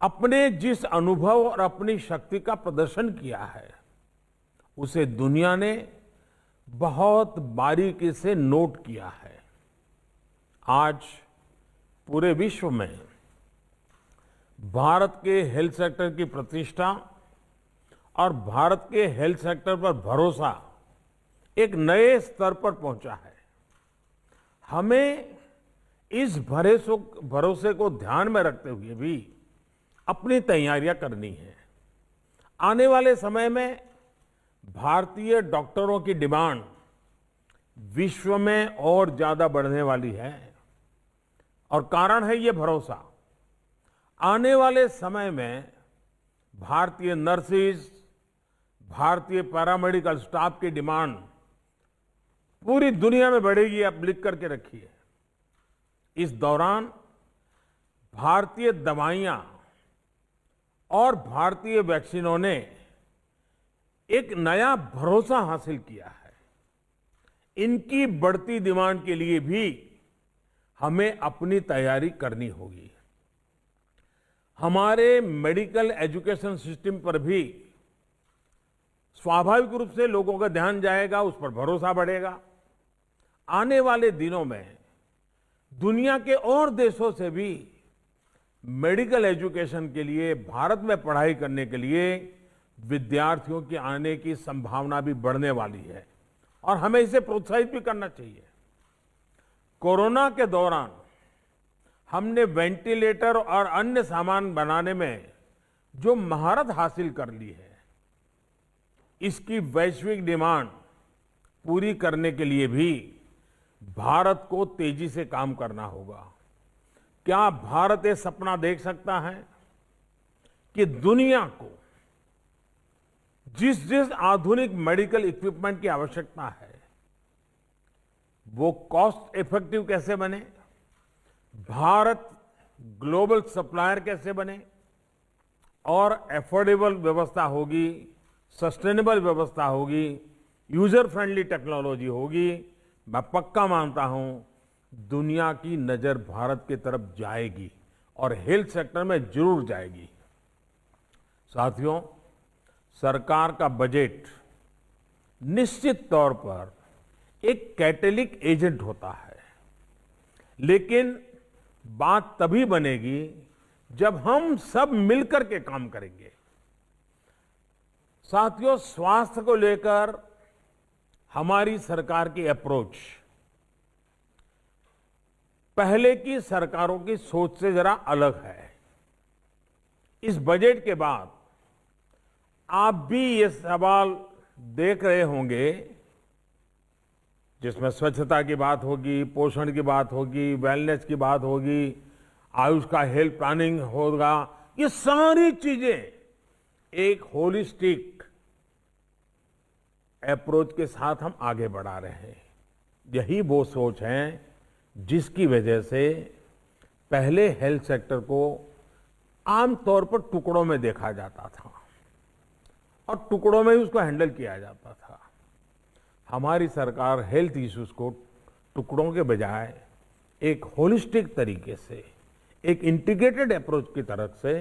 अपने जिस अनुभव और अपनी शक्ति का प्रदर्शन किया है, उसे दुनिया ने बहुत बारीकी से नोट किया है। आज पूरे विश्व में भारत के हेल्थ सेक्टर की प्रतिष्ठा और भारत के हेल्थ सेक्टर पर भरोसा एक नए स्तर पर पहुंचा है। हमें इस भरोसे को ध्यान में रखते हुए भी अपनी तैयारियां करनी है। आने वाले समय में भारतीय डॉक्टरों की डिमांड विश्व में और ज्यादा बढ़ने वाली है और कारण है ये भरोसा। आने वाले समय में भारतीय नर्सेज, भारतीय पैरामेडिकल स्टाफ की डिमांड पूरी दुनिया में बढ़ेगी, आप लिख करके रखिए। इस दौरान भारतीय दवाइयां और भारतीय वैक्सीनों ने एक नया भरोसा हासिल किया है। इनकी बढ़ती डिमांड के लिए भी हमें अपनी तैयारी करनी होगी। हमारे मेडिकल एजुकेशन सिस्टम पर भी स्वाभाविक रूप से लोगों का ध्यान जाएगा, उस पर भरोसा बढ़ेगा। आने वाले दिनों में दुनिया के और देशों से भी मेडिकल एजुकेशन के लिए, भारत में पढ़ाई करने के लिए विद्यार्थियों के आने की संभावना भी बढ़ने वाली है और हमें इसे प्रोत्साहित भी करना चाहिए। कोरोना के दौरान हमने वेंटिलेटर और अन्य सामान बनाने में जो महारत हासिल कर ली है, इसकी वैश्विक डिमांड पूरी करने के लिए भी भारत को तेजी से काम करना होगा। क्या भारत ये सपना देख सकता है कि दुनिया को जिस जिस आधुनिक मेडिकल इक्विपमेंट की आवश्यकता है, वो कॉस्ट इफेक्टिव कैसे बने, भारत ग्लोबल सप्लायर कैसे बने और एफोर्डेबल व्यवस्था होगी, सस्टेनेबल व्यवस्था होगी, यूजर फ्रेंडली टेक्नोलॉजी होगी। मैं पक्का मानता हूं दुनिया की नजर भारत की तरफ जाएगी और हेल्थ सेक्टर में जरूर जाएगी। साथियों, सरकार का बजट निश्चित तौर पर एक कैटेलिक एजेंट होता है, लेकिन बात तभी बनेगी जब हम सब मिलकर के काम करेंगे। साथियों, स्वास्थ्य को लेकर हमारी सरकार की अप्रोच पहले की सरकारों की सोच से जरा अलग है। इस बजट के बाद आप भी ये सवाल देख रहे होंगे, जिसमें स्वच्छता की बात होगी, पोषण की बात होगी, वेलनेस की बात होगी, आयुष का हेल्थ प्लानिंग होगा। ये सारी चीजें एक होलिस्टिक अप्रोच के साथ हम आगे बढ़ा रहे हैं। यही वो सोच है जिसकी वजह से पहले हेल्थ सेक्टर को आमतौर पर टुकड़ों में देखा जाता था और टुकड़ों में ही उसको हैंडल किया जाता था। हमारी सरकार हेल्थ इश्यूज को टुकड़ों के बजाय एक होलिस्टिक तरीके से, एक इंटीग्रेटेड अप्रोच की तरफ से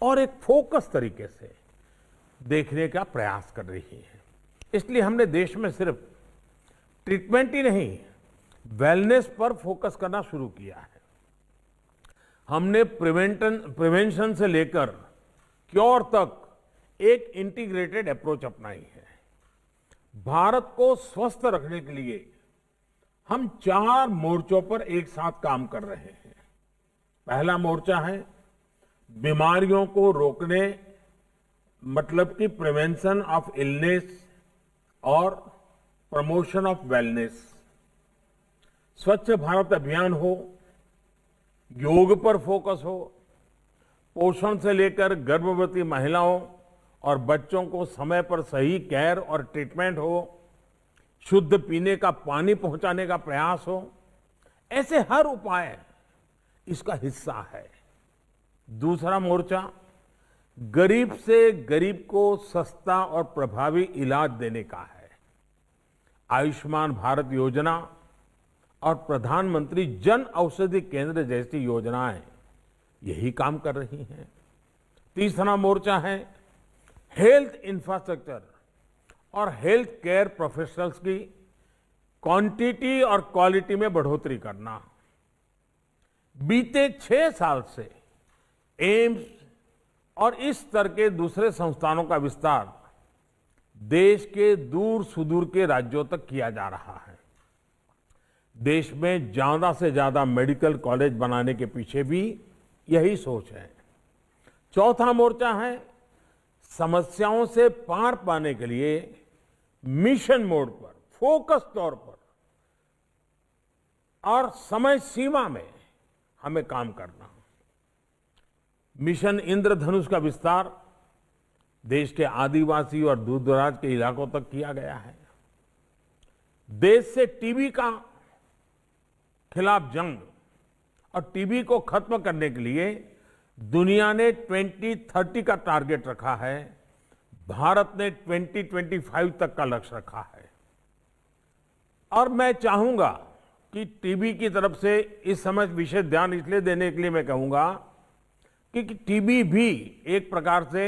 और एक फोकस तरीके से देखने का प्रयास कर रही है। इसलिए हमने देश में सिर्फ ट्रीटमेंट ही नहीं, वेलनेस पर फोकस करना शुरू किया है। हमने प्रिवेंशन से लेकर क्योर तक एक इंटीग्रेटेड अप्रोच अपनाई है। भारत को स्वस्थ रखने के लिए हम 4 मोर्चों पर एक साथ काम कर रहे हैं। पहला मोर्चा है बीमारियों को रोकने, मतलब कि प्रिवेंशन ऑफ इलनेस और प्रमोशन ऑफ वेलनेस। स्वच्छ भारत अभियान हो, योग पर फोकस हो, पोषण से लेकर गर्भवती महिलाओं और बच्चों को समय पर सही केयर और ट्रीटमेंट हो, शुद्ध पीने का पानी पहुंचाने का प्रयास हो। ऐसे हर उपाय इसका हिस्सा है। दूसरा मोर्चा गरीब से गरीब को सस्ता और प्रभावी इलाज देने का है। आयुष्मान भारत योजना और प्रधानमंत्री जन औषधि केंद्र जैसी योजनाएं यही काम कर रही हैं। तीसरा मोर्चा है हेल्थ इंफ्रास्ट्रक्चर और हेल्थ केयर प्रोफेशनल्स की क्वांटिटी और क्वालिटी में बढ़ोतरी करना। बीते 6 साल से एम्स और इस स्तर के दूसरे संस्थानों का विस्तार देश के दूर सुदूर के राज्यों तक किया जा रहा है। देश में ज्यादा से ज्यादा मेडिकल कॉलेज बनाने के पीछे भी यही सोच है। चौथा मोर्चा है समस्याओं से पार पाने के लिए मिशन मोड पर, फोकस तौर पर और समय सीमा में हमें काम करना। मिशन इंद्रधनुष का विस्तार देश के आदिवासी और दूर दराज के इलाकों तक किया गया है। देश से टीबी का खिलाफ जंग और टीबी को खत्म करने के लिए दुनिया ने 2030 का टारगेट रखा है, भारत ने 2025 तक का लक्ष्य रखा है। और मैं चाहूंगा कि टीबी की तरफ से इस समय विशेष ध्यान इसलिए देने के लिए मैं कहूंगा कि टीबी भी एक प्रकार से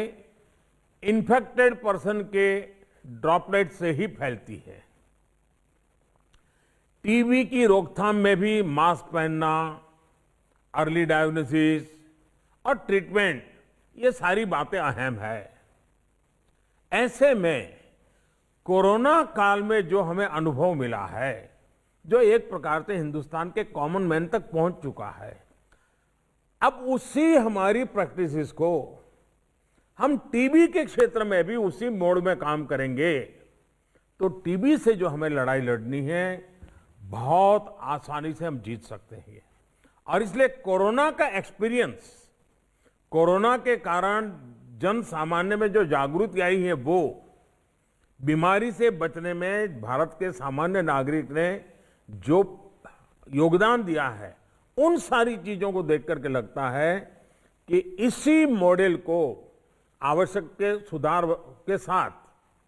इन्फेक्टेड पर्सन के ड्रॉपलेट से ही फैलती है। टीबी की रोकथाम में भी मास्क पहनना, अर्ली डायग्नोसिस और ट्रीटमेंट, ये सारी बातें अहम है। ऐसे में कोरोना काल में जो हमें अनुभव मिला है, जो एक प्रकार से हिंदुस्तान के कॉमन मैन तक पहुंच चुका है, अब उसी हमारी प्रैक्टिसेस को हम टीबी के क्षेत्र में भी उसी मोड में काम करेंगे तो टीबी से जो हमें लड़ाई लड़नी है बहुत आसानी से हम जीत सकते हैं। और इसलिए कोरोना का एक्सपीरियंस, कोरोना के कारण जन सामान्य में जो जागृति आई है, वो बीमारी से बचने में भारत के सामान्य नागरिक ने जो योगदान दिया है, उन सारी चीजों को देख करके लगता है कि इसी मॉडल को आवश्यक के सुधार के साथ,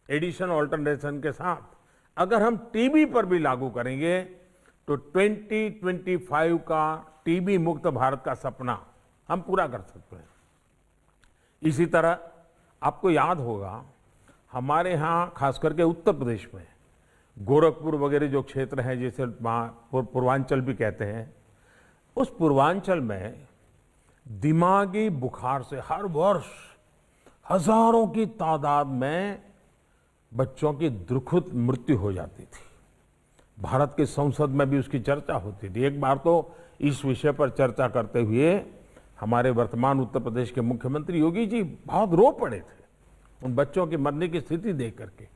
एडिशन ऑल्टरनेशन के साथ अगर हम टीबी पर भी लागू करेंगे तो 2025 का टीबी मुक्त भारत का सपना हम पूरा कर सकते हैं। इसी तरह आपको याद होगा हमारे यहाँ खास करके उत्तर प्रदेश में गोरखपुर वगैरह जो क्षेत्र हैं, जैसे पूर्वांचल भी कहते हैं, उस पूर्वांचल में दिमागी बुखार से हर वर्ष हजारों की तादाद में बच्चों की दुखद मृत्यु हो जाती थी। भारत की संसद में भी उसकी चर्चा होती थी। एक बार तो इस विषय पर चर्चा करते हुए हमारे वर्तमान उत्तर प्रदेश के मुख्यमंत्री योगी जी बहुत रो पड़े थे उन बच्चों के मरने की स्थिति देख करके।